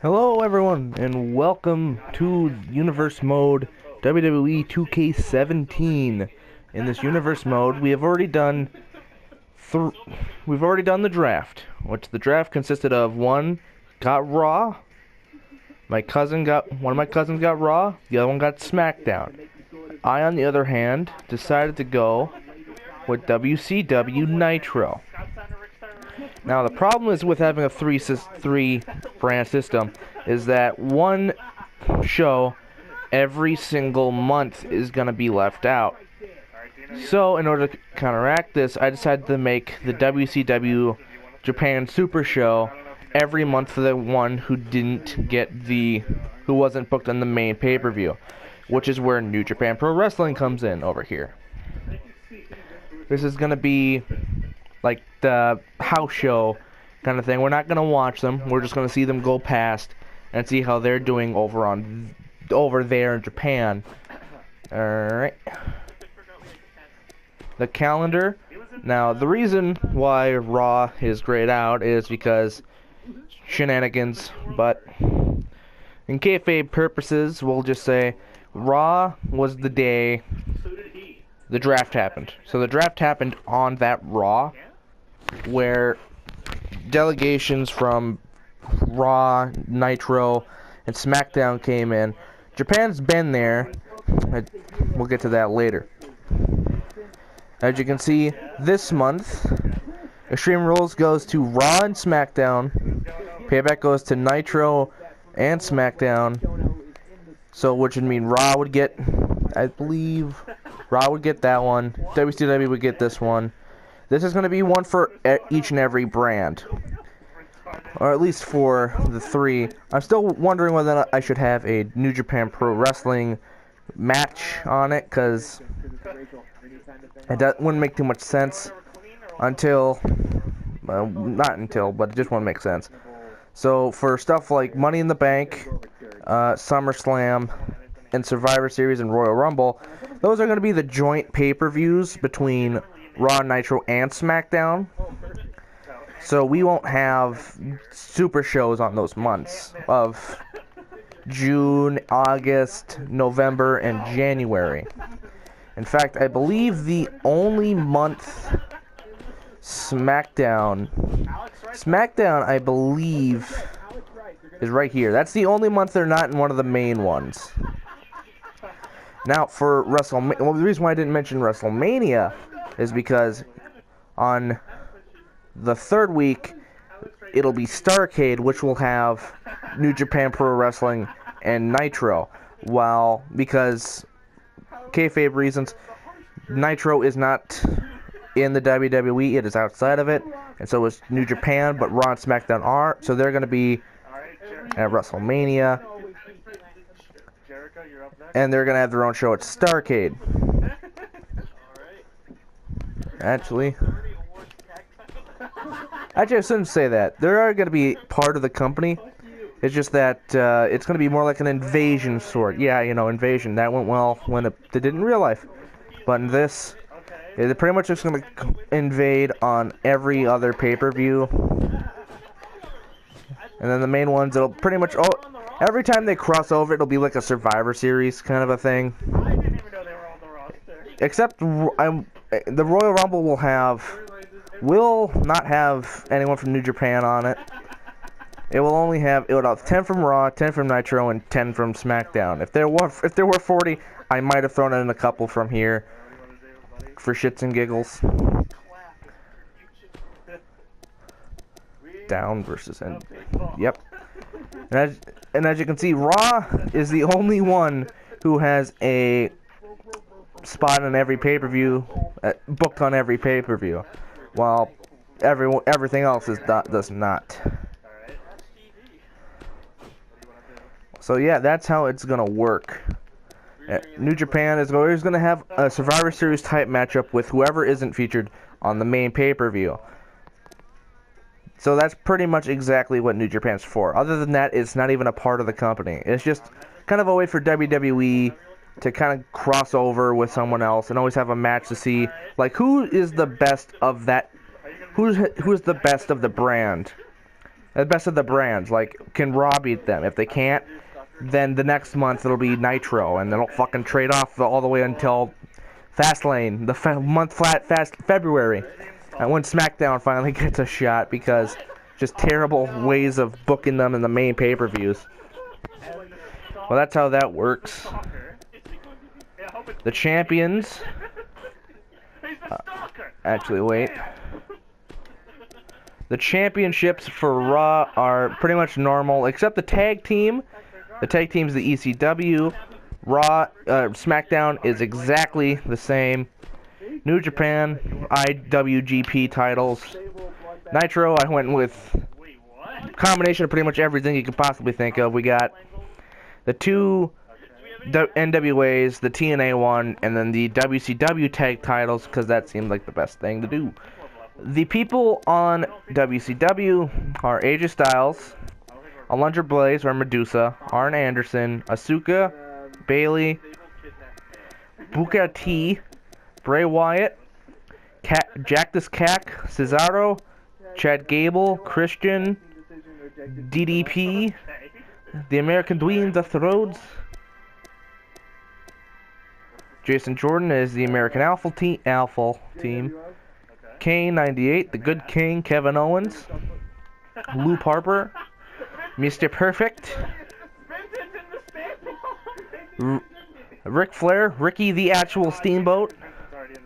Hello everyone, and welcome to Universe Mode WWE 2K17. In this Universe Mode, we have already done the draft, which the draft consisted of one got Raw, one of my cousins got Raw, the other one got Smackdown. I, on the other hand, decided to go with WCW Nitro. Now, the problem is with having a three brand system is that one show every single month is going to be left out. So, in order to counteract this, I decided to make the WCW Japan Super Show every month for the one who wasn't booked on the main pay-per-view, which is where New Japan Pro Wrestling comes in over here. This is going to be like the house show kind of thing. We're not going to watch them. We're just going to see them go past and see how they're doing over there in Japan. Alright. The calendar. Now, the reason why Raw is grayed out is because shenanigans, but in kayfabe purposes, we'll just say Raw was the day the draft happened. So the draft happened on that Raw, where delegations from Raw, Nitro, and Smackdown came in. Japan's been there. We'll get to that later. As you can see, this month, Extreme Rules goes to Raw and Smackdown. Payback goes to Nitro and Smackdown. So, which would mean Raw would get, I believe, Raw would get that one. WCW would get this one. This is going to be one for each and every brand. Or at least for the three. I'm still wondering whether or not I should have a New Japan Pro Wrestling match on it, because it wouldn't make too much sense until, well, not until, but it just wouldn't make sense. So for stuff like Money in the Bank, SummerSlam, and Survivor Series and Royal Rumble, those are going to be the joint pay-per-views between Raw, Nitro, and SmackDown. So we won't have super shows on those months of June, August, November, and January. In fact, I believe the only month Smackdown, I believe, is right here. That's the only month they're not in one of the main ones. Now, for WrestleMania, well, the reason why I didn't mention WrestleMania is because on the third week, it'll be Starrcade, which will have New Japan Pro Wrestling and Nitro. Because kayfabe reasons, Nitro is not in the WWE, it is outside of it, and so is New Japan, but Raw and SmackDown are, so they're going to be at WrestleMania, and they're going to have their own show at Starrcade. Actually, I shouldn't say that. They are going to be part of the company. It's just that it's going to be more like an invasion sort. Yeah, invasion. That went well when it did in real life. But in this, they're pretty much just going to invade on every other pay-per-view. And then the main ones, it'll pretty much... every time they cross over, it'll be like a Survivor Series kind of a thing. Except the Royal Rumble will not have anyone from New Japan on it. It will have 10 from Raw, 10 from Nitro, and 10 from SmackDown. If there were 40, I might have thrown in a couple from here for shits and giggles. Down versus end. Yep. And as you can see, Raw is the only one who has a spot on every pay-per-view, booked on every pay-per-view, while everything else does not. So yeah, that's how it's gonna work. New Japan is always gonna have a Survivor Series type matchup with whoever isn't featured on the main pay-per-view. So that's pretty much exactly what New Japan's for. Other than that, it's not even a part of the company. It's just kind of a way for WWE to kind of cross over with someone else and always have a match to see, like, who is the best of that, who's the best of the brand. The best of the brands. Like, can Raw beat them? If they can't, then the next month it'll be Nitro, and they'll fucking trade off all the way until Fastlane, the month fast February. And when Smackdown finally gets a shot, because just terrible ways of booking them in the main pay-per-views. Well, that's how that works. The champions. Actually, wait. The championships for Raw are pretty much normal, except the tag team. The tag team's the ECW. Raw, SmackDown is exactly the same. New Japan, IWGP titles. Nitro, I went with a combination of pretty much everything you could possibly think of. We got the two NWAs, the TNA one, and then the WCW tag titles, because that seemed like the best thing to do. The people on WCW are AJ Styles, Alundra Blaze or Medusa, Arn Anderson, Asuka, Bayley, Booker T, Bray Wyatt, Jactus Cack, Cesaro, Chad Gable, Christian, DDP, the American Dream, the Rhodes. Jason Jordan is the American Alpha team. Kane 98, the Good King, Kevin Owens, Luke Harper, Mr. Perfect, Ric Flair, Ricky the Actual Steamboat,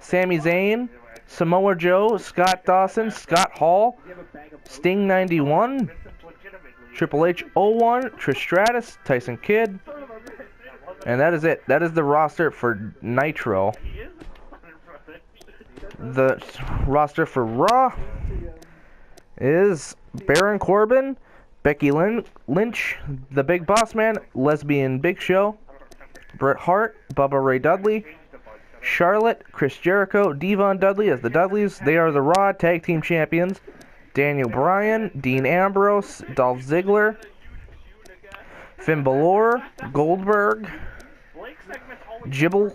Sami Zayn, Samoa Joe, Scott Dawson, Scott Hall, Sting 91, Triple H 01, Trish Stratus, Tyson Kidd, and that is it. That is the roster for Nitro. The roster for Raw is Baron Corbin, Becky Lynch, The Big Boss Man, Lesbian Big Show, Bret Hart, Bubba Ray Dudley, Charlotte, Chris Jericho, Devon Dudley as the Dudleys. They are the Raw Tag Team Champions. Daniel Bryan, Dean Ambrose, Dolph Ziggler, Finn Balor, Goldberg, Jibble,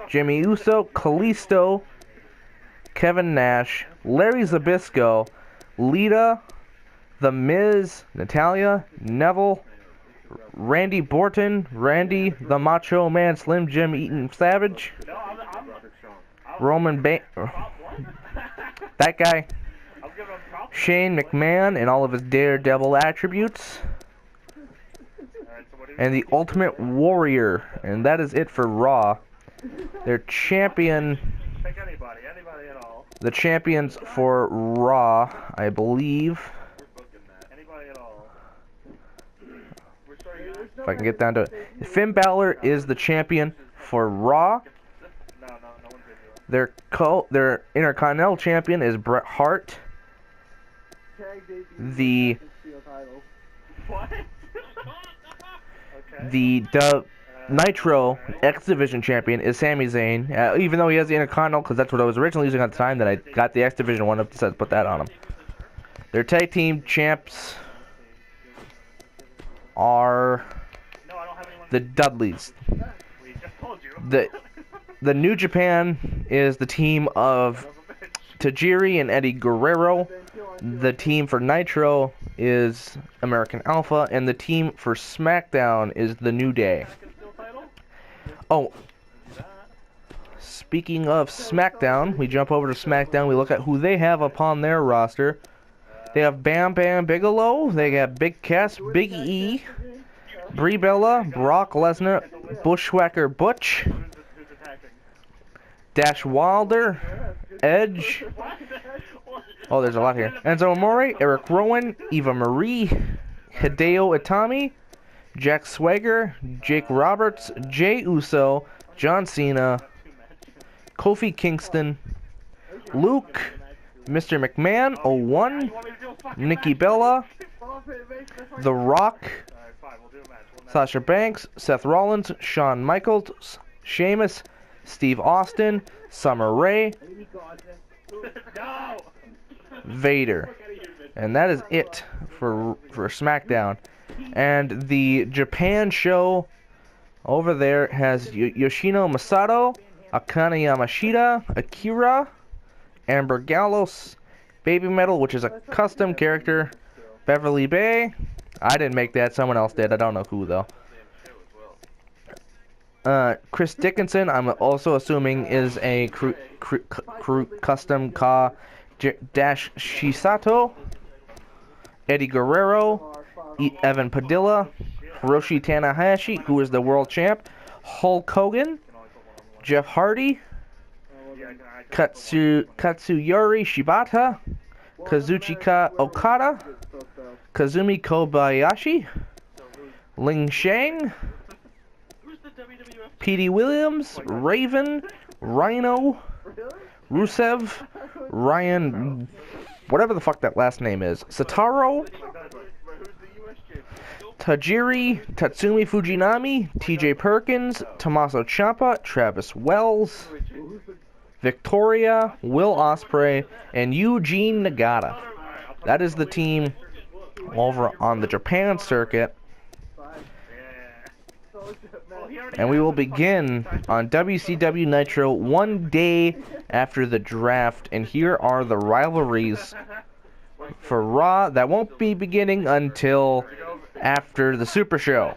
Jimmy Uso, Kalisto, Kevin Nash, Larry Zbyszko, Lita, The Miz, Natalya, Neville, Randy Orton, Randy, the Macho Man, Slim Jim Eaton Savage, Roman that guy, Shane McMahon and all of his Daredevil attributes, and the Ultimate Warrior, and that is it for Raw. Their champion, the champions for Raw, I believe, if I can get down to it, Finn Balor is the champion for Raw. Their Intercontinental champion is Bret Hart. The Nitro X Division champion is Sami Zayn, even though he has the Intercontinental, because that's what I was originally using at the time. That I got the X Division one up to put that on him. Their tag team champs are the Dudleys. The New Japan is the team of Tajiri and Eddie Guerrero. The team for Nitro is American Alpha, and the team for SmackDown is the New Day. Oh, speaking of SmackDown, we jump over to SmackDown. We look at who they have upon their roster. They have Bam Bam Bigelow. They got Big Cass, Big E, Brie Bella, Brock Lesnar, Bushwhacker Butch, Dash Wilder, Edge. Oh, there's a lot here. Enzo Amore, Eric Rowan, Eva Marie, Hideo Itami, Jack Swagger, Jake Roberts, Jey Uso, John Cena, Kofi Kingston, Luke, Mr. McMahon, 01, Nikki Bella, The Rock, Sasha Banks, Seth Rollins, Shawn Michaels, Sheamus, Steve Austin, Summer Rae, Vader. And that is it for SmackDown. And the Japan show over there has Yoshino Masato, Akane Yamashita, Akira, Amber Gallows, Baby Metal, which is a custom character, Beverly Bay. I didn't make that. Someone else did. I don't know who, though. Chris Dickinson, I'm also assuming, is a custom Ka dash Shisato. Eddie Guerrero. Evan Padilla. Hiroshi Tanahashi, who is the world champ. Hulk Hogan. Jeff Hardy. Katsuyori Shibata. Kazuchika Okada. Kazumi Kobayashi. Ling Shang. Petey Williams, Raven, Rhino, Rusev, Ryan, whatever the fuck that last name is, Satoru, Tajiri, Tatsumi Fujinami, TJ Perkins, Tommaso Ciampa, Travis Wells, Victoria, Will Ospreay, and Eugene Nagata. That is the team over on the Japan circuit. And we will begin on WCW Nitro 1 day after the draft. And here are the rivalries for Raw that won't be beginning until after the Super Show.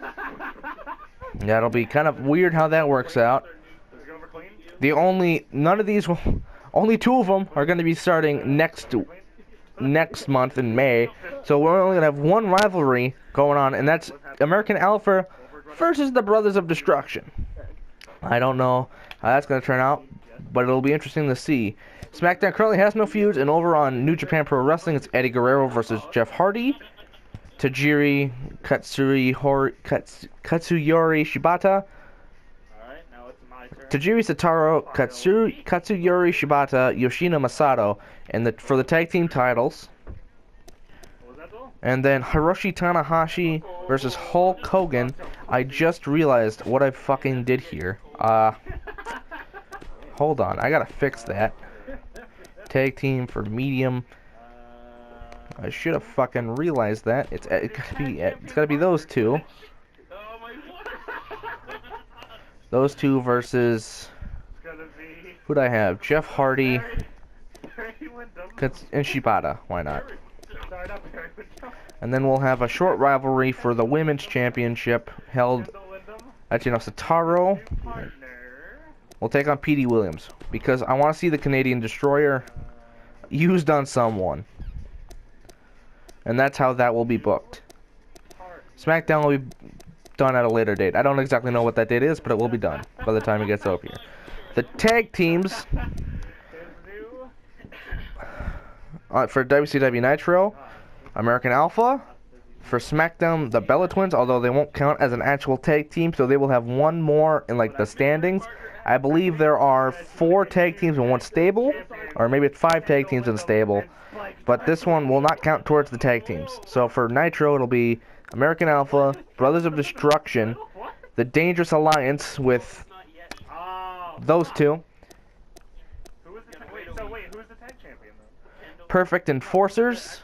That'll be kind of weird how that works out. Only two of them are going to be starting next month in May. So we're only going to have one rivalry going on, and that's American Alpha versus the Brothers of Destruction. I don't know how that's going to turn out, but it'll be interesting to see. SmackDown currently has no feuds, and over on New Japan Pro Wrestling, it's Eddie Guerrero versus Jeff Hardy, Tajiri Katsuyori Shibata, Tajiri Satoru, Katsuyori Shibata, Yoshina Masato, and for the tag team titles. And then Hiroshi Tanahashi versus Hulk Hogan. I just realized what I fucking did here. Hold on, I gotta fix that. Tag team for medium. I should have fucking realized that. It's gotta be those two. Those two versus who'd I have? Jeff Hardy and Shibata. Why not? And then we'll have a short rivalry for the Women's Championship held at Satoru. We'll take on Petey Williams because I want to see the Canadian Destroyer used on someone. And that's how that will be booked. SmackDown will be done at a later date. I don't exactly know what that date is, but it will be done by the time it gets over here. The tag teams for WCW Nitro, American Alpha. For SmackDown, the Bella Twins, although they won't count as an actual tag team, so they will have one more in like the standings. I believe there are 4 tag teams in one stable, or maybe it's 5 tag teams in the stable, but this one will not count towards the tag teams. So for Nitro, it'll be American Alpha, Brothers of Destruction, the Dangerous Alliance with those two, Perfect Enforcers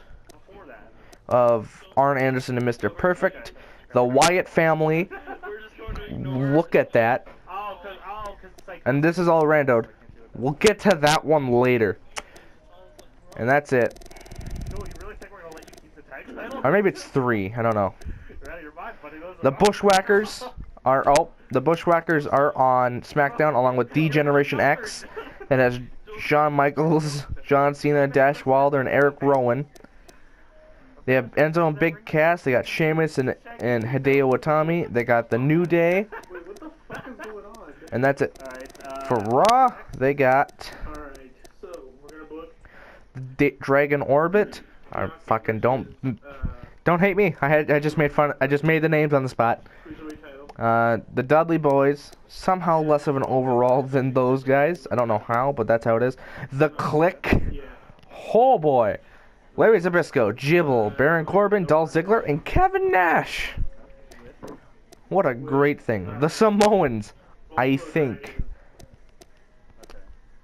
of Arn Anderson and Mr. Perfect, the Wyatt family. Look at that. And this is all randoed. We'll get to that one later. And that's it. Or maybe it's 3. I don't know. The Bushwhackers are on SmackDown along with D-Generation X. That has Shawn Michaels, John Cena, Dash Wilder, and Eric Rowan. They have Enzo and Big Cass. They got Sheamus and Hideo Itami. They got the New Day. And that's it. For Raw, they got Dragon Orbit. I fucking don't hate me. I just made fun. I just made the names on the spot. The Dudley Boys, somehow less of an overall than those guys. I don't know how, but that's how it is. The Click. Oh boy. Larry Zbyszko, Jibble, Baron Corbin, Dolph Ziggler, and Kevin Nash. What a great thing. The Samoans, I think.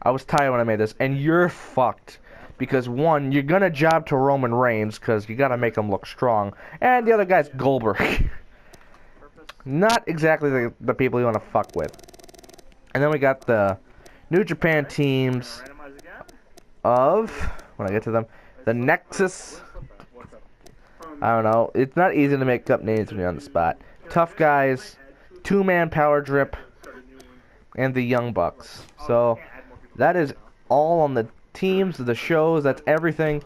I was tired when I made this, and you're fucked. Because, one, you're gonna job to Roman Reigns, because you gotta make him look strong. And the other guy's Goldberg. Not exactly the people you want to fuck with. And then we got the New Japan teams of, when I get to them, the Nexus, I don't know. It's not easy to make up names when you're on the spot. Tough Guys, Two-Man Power Drip, and the Young Bucks. So that is all on the teams, the shows. That's everything.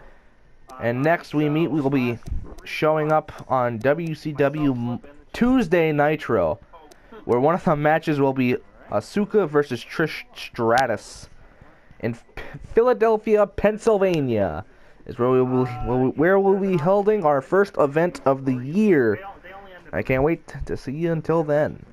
And next we will be showing up on WCW Tuesday Nitro, where one of the matches will be Asuka versus Trish Stratus in Philadelphia, Pennsylvania. Is where we'll be holding our first event of the year. I can't wait to see you until then.